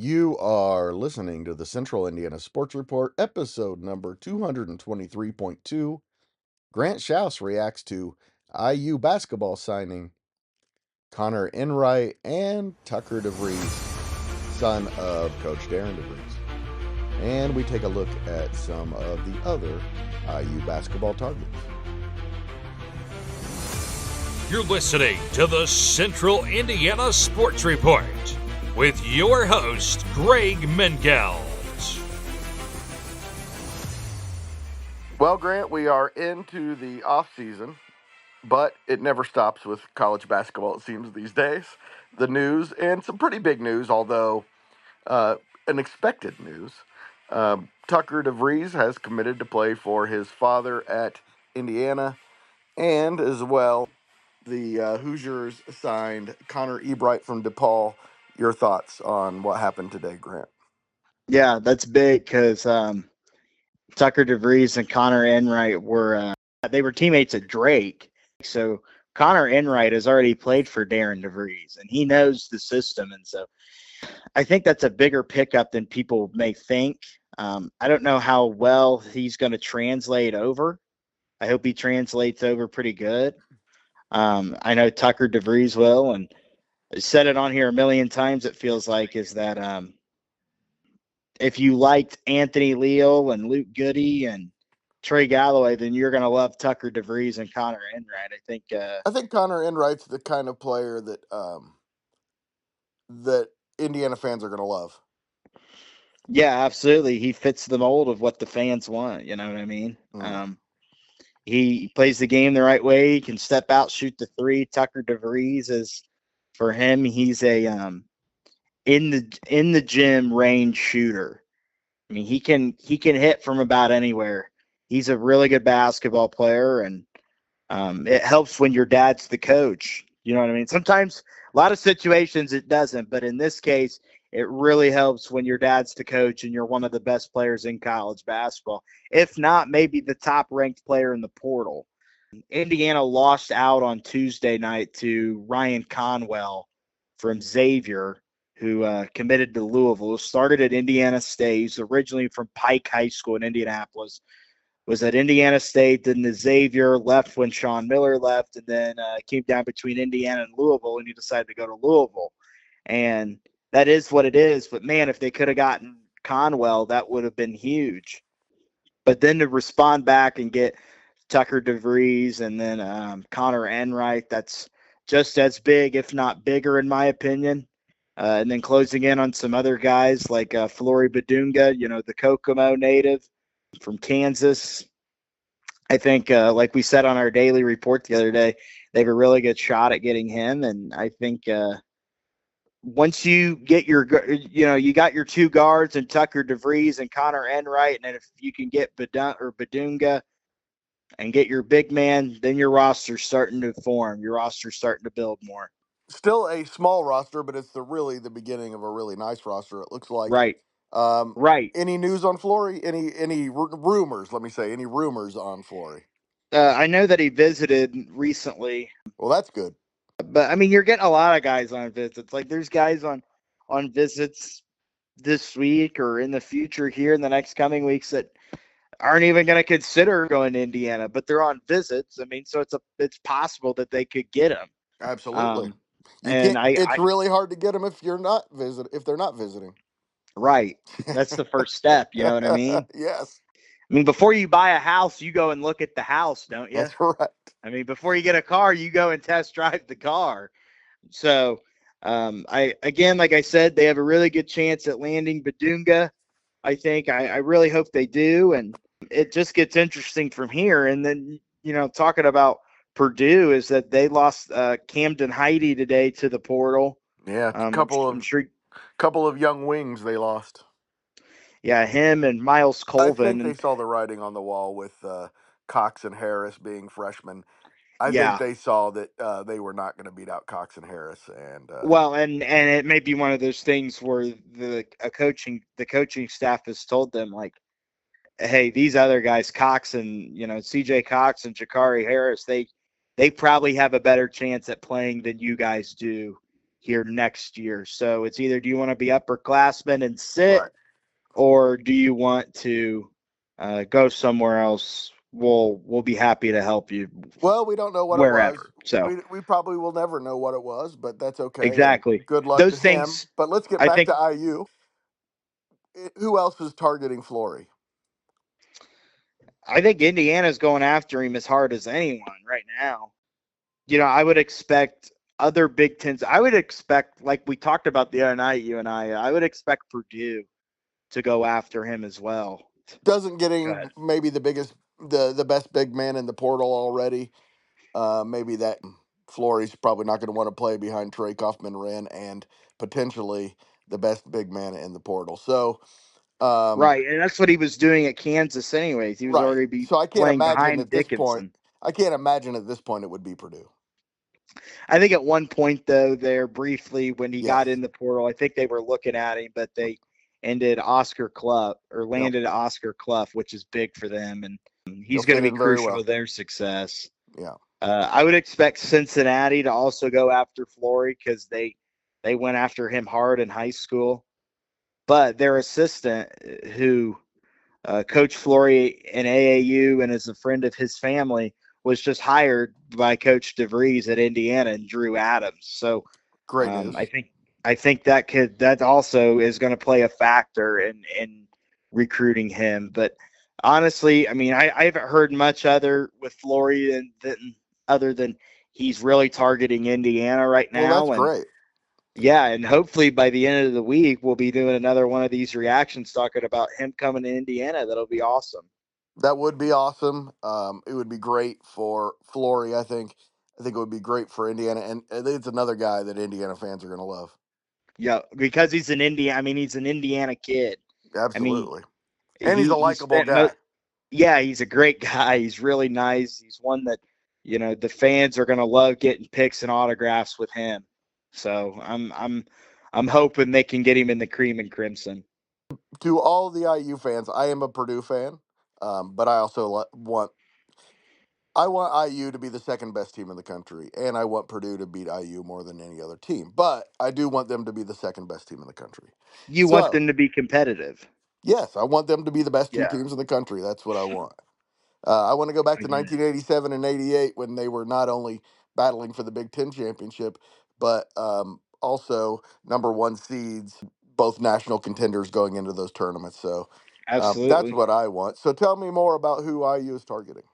You are listening to the Central Indiana Sports Report, episode number 223.2. Grant Shouse reacts to IU basketball signing Conor Enright and Tucker DeVries, son of Coach Darian DeVries. And we take a look at some of the other IU basketball targets. You're listening to the Central Indiana Sports Report with your host, Greg Mengelt. Well, Grant, we are into the off season, but it never stops with college basketball, it seems, these days. The news, and some pretty big news, although unexpected news. Tucker DeVries has committed to play for his father at Indiana, and as well, the Hoosiers signed Conor Enright from DePaul. Your thoughts on what happened today, Grant? Yeah, that's big because Tucker DeVries and Conor Enright were teammates at Drake. So Conor Enright has already played for Darian DeVries, and he knows the system. And so I think that's a bigger pickup than people may think. I don't know how well he's going to translate over. I hope he translates over pretty good. I know Tucker DeVries will, and I said it on here a million times, it feels like, is that if you liked Anthony Leal and Luke Goody and Trey Galloway, then you're going to love Tucker DeVries and Conor Enright. I think Conor Enright's the kind of player that that Indiana fans are going to love. Yeah, absolutely. He fits the mold of what the fans want. You know what I mean? He plays the game the right way. He can step out, shoot the three. Tucker DeVries is, for him, he's a in the gym range shooter. I mean, he can hit from about anywhere. He's a really good basketball player, and it helps when your dad's the coach. You know what I mean? Sometimes, a lot of situations, it doesn't, but in this case, it really helps when your dad's the coach and you're one of the best players in college basketball. If not, maybe the top-ranked player in the portal. Indiana lost out on Tuesday night to Ryan Conwell from Xavier, who committed to Louisville. Started at Indiana State. He's originally from Pike High School in Indianapolis. Was at Indiana State, then the Xavier, left when Sean Miller left, and then came down between Indiana and Louisville, and he decided to go to Louisville. And that is what it is. But, man, if they could have gotten Conwell, that would have been huge. But then to respond back and get Tucker DeVries and then Conor Enright, that's just as big, if not bigger, in my opinion. And then closing in on some other guys like Flory Badunga, the Kokomo native from Kansas. I think, like we said on our daily report the other day, they have a really good shot at getting him. And I think once you get you got your two guards and Tucker DeVries and Conor Enright, and then if you can get Badunga and get your big man, then your roster's starting to form. Your roster's starting to build more. Still a small roster, but it's really the beginning of a really nice roster, it looks like. Right. Right. Any news on Flory? Any rumors? Let me say, any rumors on Flory? I know that he visited recently. Well, that's good. But I mean, you're getting a lot of guys on visits. Like there's guys on visits this week or in the future here in the next coming weeks that aren't even going to consider going to Indiana, but they're on visits. I mean, so it's possible that they could get him. Absolutely. It's really hard to get them if they're not visiting. Right. That's the first step. You know what I mean? Yes. I mean, before you buy a house, you go and look at the house, don't you? That's correct. I mean, before you get a car, you go and test drive the car. So, like I said, they have a really good chance at landing Badunga. I think I really hope they do, and it just gets interesting from here. And then, talking about Purdue is that they lost Camden Heide today to the portal. Yeah, couple of young wings they lost. Yeah, him and Miles Colvin. I think they saw the writing on the wall with Cox and Harris being freshmen. I think they saw that they were not going to beat out Cox and Harris, and and it may be one of those things where the coaching staff has told them, like, hey, these other guys, Cox and CJ Cox and Jakari Harris, they probably have a better chance at playing than you guys do. here next year. So it's either, do you want to be upperclassmen and sit, Right. or do you want to go somewhere else? We'll be happy to help you Well, we don't know what it was. wherever. So We probably will never know what it was, but that's okay. And exactly, good luck to those him. things. But let's get I back think to IU. Who else is targeting Flory? I think Indiana's going after him as hard as anyone right now. I would expect other Big Tens. I would expect, like we talked about the other night, you and I would expect Purdue to go after him as well. Doesn't getting Good. maybe the best big man in the portal already. Maybe that Flory's probably not going to want to play behind Trey Kaufman Wren and potentially the best big man in the portal. So, Right, and that's what he was doing at Kansas anyways. He was right. already be So I can't playing imagine behind at this point. Dickinson. I can't imagine at this point it would be Purdue. I think at one point, though, there briefly when he Yes. got in the portal, I think they were looking at him, but they Yep. landed Oscar Clough, which is big for them, and He'll he's going to fit be in very crucial well. to their success. Yeah. I would expect Cincinnati to also go after Flory because they went after him hard in high school, but their assistant, who Coach Flory in AAU and is a friend of his family, was just hired by Coach DeVries at Indiana, and Drew Adams. So Great news. I think that also is going to play a factor in recruiting him. But honestly, I mean, I haven't heard much other with Flory than other than he's really targeting Indiana right Well, that's now. And great. yeah, and hopefully by the end of the week, we'll be doing another one of these reactions talking about him coming to Indiana. That'll be awesome. That would be awesome. It would be great for Flory. I think it would be great for Indiana, and it's another guy that Indiana fans are going to love. Yeah, because he's an Indiana. I mean, he's an Indiana kid. I mean, Absolutely. And he's a he likable spent guy. yeah, he's a great guy. He's really nice. He's one that, the fans are gonna love getting pics and autographs with him. So I'm hoping they can get him in the cream and crimson. To all the IU fans, I am a Purdue fan, but I also want IU to be the second best team in the country, and I want Purdue to beat IU more than any other team. But I do want them to be the second best team in the country. You want So them to be competitive. yes, I want them to be the best two Yeah, teams in the country. That's what I want. I want to go back I to get it. 1987 and 88 when they were not only battling for the Big Ten championship, but also number one seeds, both national contenders going into those tournaments. So that's Absolutely. what I want. So tell me more about who IU is targeting.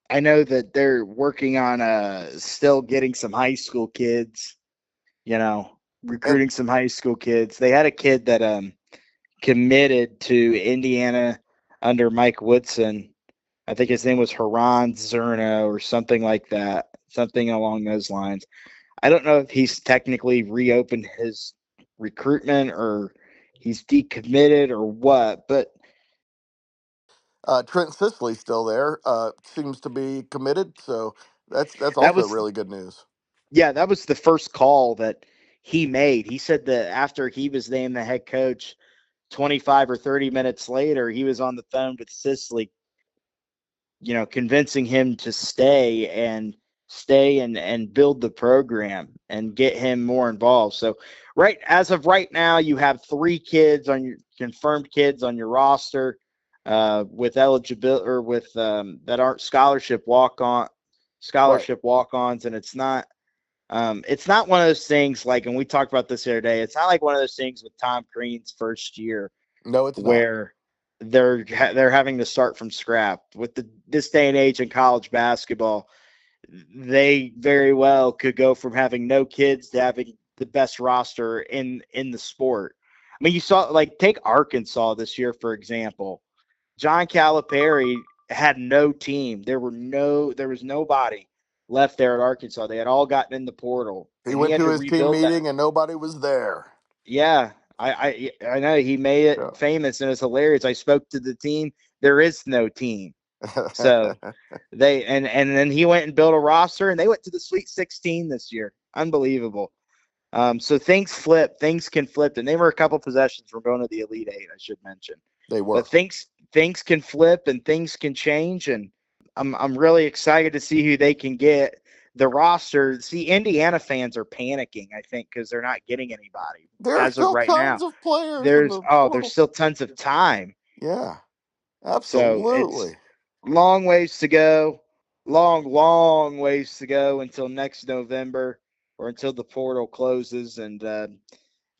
I know that they're working on still getting some high school kids, you know, And recruiting some high school kids. They had a kid that committed to Indiana under Mike Woodson. I think his name was Haran Zerno or something like that, something along those lines. I don't know if he's technically reopened his recruitment or he's decommitted or what, but Trent Sisley's still there. Seems to be committed. So that's that also was really good news. yeah, that was the first call that he made. He said that after he was named the head coach, 25 or 30 minutes later, he was on the phone with Sisley, convincing him to stay and build the program and get him more involved. So as of right now, you have 3 kids on your confirmed kids on your roster with eligibility or with that aren't Right. scholarship walk-ons, and it's not one of those things like, and we talked about this the other day, it's not like one of those things with Tom Crean's first year No, it's not. where they're having to start from scratch. With this day and age in college basketball, they very well could go from having no kids to having the best roster in the sport. I mean, you saw, like, take Arkansas this year, for example. John Calipari had no team. There was nobody left there at Arkansas. They had all gotten in the portal, He and he went had to to his team rebuild that. meeting and nobody was there. Yeah, I know he made it Yeah. famous, and it's hilarious. I spoke to the team. There is no team. So and then he went and built a roster, and they went to the Sweet 16 this year. Unbelievable. So things can flip, and they were a couple possessions from going to the Elite Eight, I should mention. They But were. things can flip and things can change, and I'm really excited to see who they can get. the roster. See, Indiana fans are panicking, I think, because they're not getting anybody There are as of still right now. tons of players in the There's portal. still tons of time. Yeah, So it's absolutely. long ways to go. Long ways to go until next November or until the portal closes. And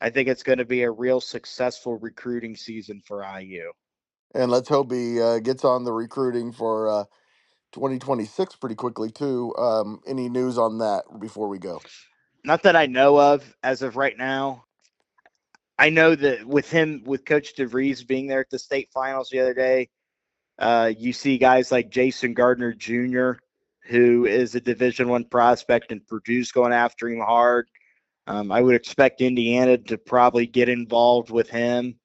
I think it's going to be a real successful recruiting season for IU. And let's hope he gets on the recruiting for 2026 pretty quickly too. Any news on that before we go? Not that I know of as of right now. I know that with Coach DeVries being there at the state finals the other day, you see guys like Jason Gardner Jr., who is a Division I prospect, and Purdue's going after him hard. I would expect Indiana to probably get involved with him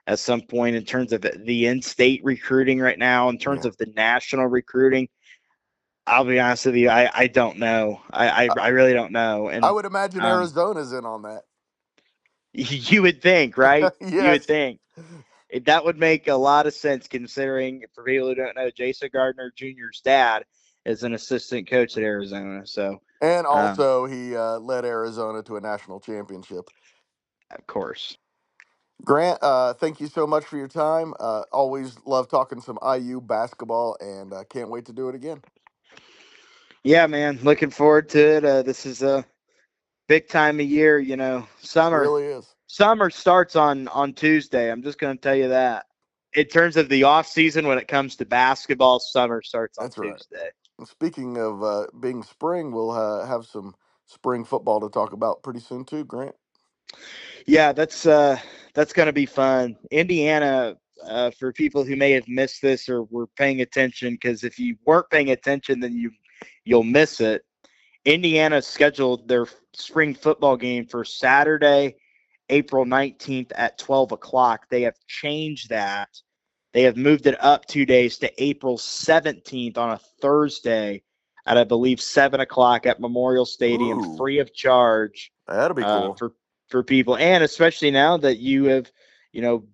at some point in terms of the in-state recruiting right now. In terms Yeah, of the national recruiting, I'll be honest with you, I don't know. I, I really don't know. I And would imagine um, Arizona's in on that. you would think, right? You would Yes, think. That would make a lot of sense considering, for people who don't know, Jason Gardner Jr.'s dad is an assistant coach at Arizona. So, and um, also he led Arizona to a national championship. of course. Grant, thank you so much for your time. Always love talking some IU basketball, and can't wait to do it again. Yeah, man. Looking forward to it. This is a big time of year, Summer. Really is. Summer starts on Tuesday. I'm just going to tell you that. In terms of the off season, when it comes to basketball, summer starts on That's right. Tuesday. Speaking of being spring, we'll have some spring football to talk about pretty soon too, Grant. Yeah, that's going to be fun. Indiana, for people who may have missed this or were paying attention, because if you weren't paying attention, then you'll miss it. Indiana scheduled their spring football game for Saturday, April 19th at 12 o'clock. They have changed that. They have moved it up 2 days to April 17th on a Thursday at, I believe, 7 o'clock at Memorial Stadium, Ooh, free of charge that'll be cool. for people. And especially now that you have,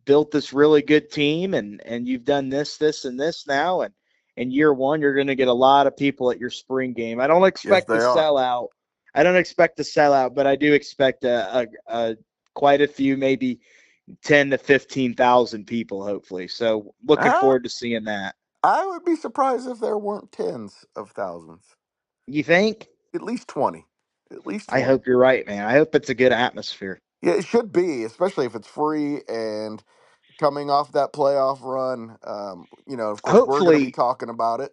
built this really good team and you've done this, and this now. And in year one, you're going to get a lot of people at your spring game. I don't Yes, expect they to are. sell out. I don't expect to sell out, but I do expect a quite a few, maybe 10 to 15,000 people, hopefully. So looking I, forward to seeing that. I would be surprised if there weren't tens of thousands. You think? At least 20. At least I 20. hope you're right, man. I hope it's a good atmosphere. Yeah, it should be, especially if it's free and coming off that playoff run. Of course, we're going to be Hopefully, talking about it.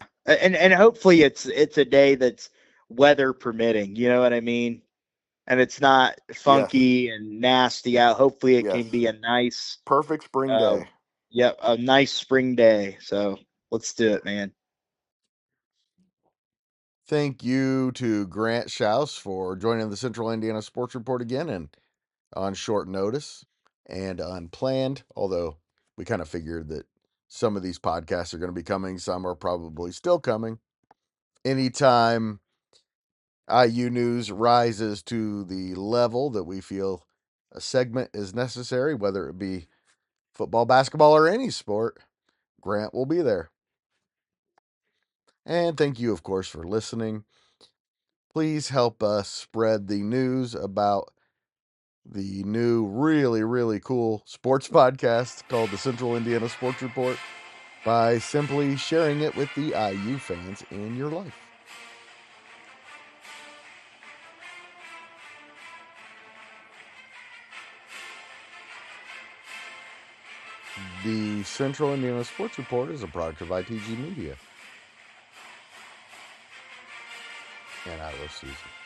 and hopefully it's a day that's weather permitting. You know what I mean? And it's not Yes, funky and nasty out. Hopefully, it yes. can be a nice, Perfect spring uh, day. a nice spring day. So let's do it, man. Thank you to Grant Shouse for joining the Central Indiana Sports Report again and on short notice and unplanned, although we kind of figured that some of these podcasts are going to be coming, some are probably still coming. Anytime IU news rises to the level that we feel a segment is necessary, whether it be football, basketball, or any sport, Grant will be there. And thank you, of course, for listening. Please help us spread the news about the new, really, really cool sports podcast called the Central Indiana Sports Report by simply sharing it with the IU fans in your life. The Central Indiana Sports Report is a product of ITG Media. And I will see you.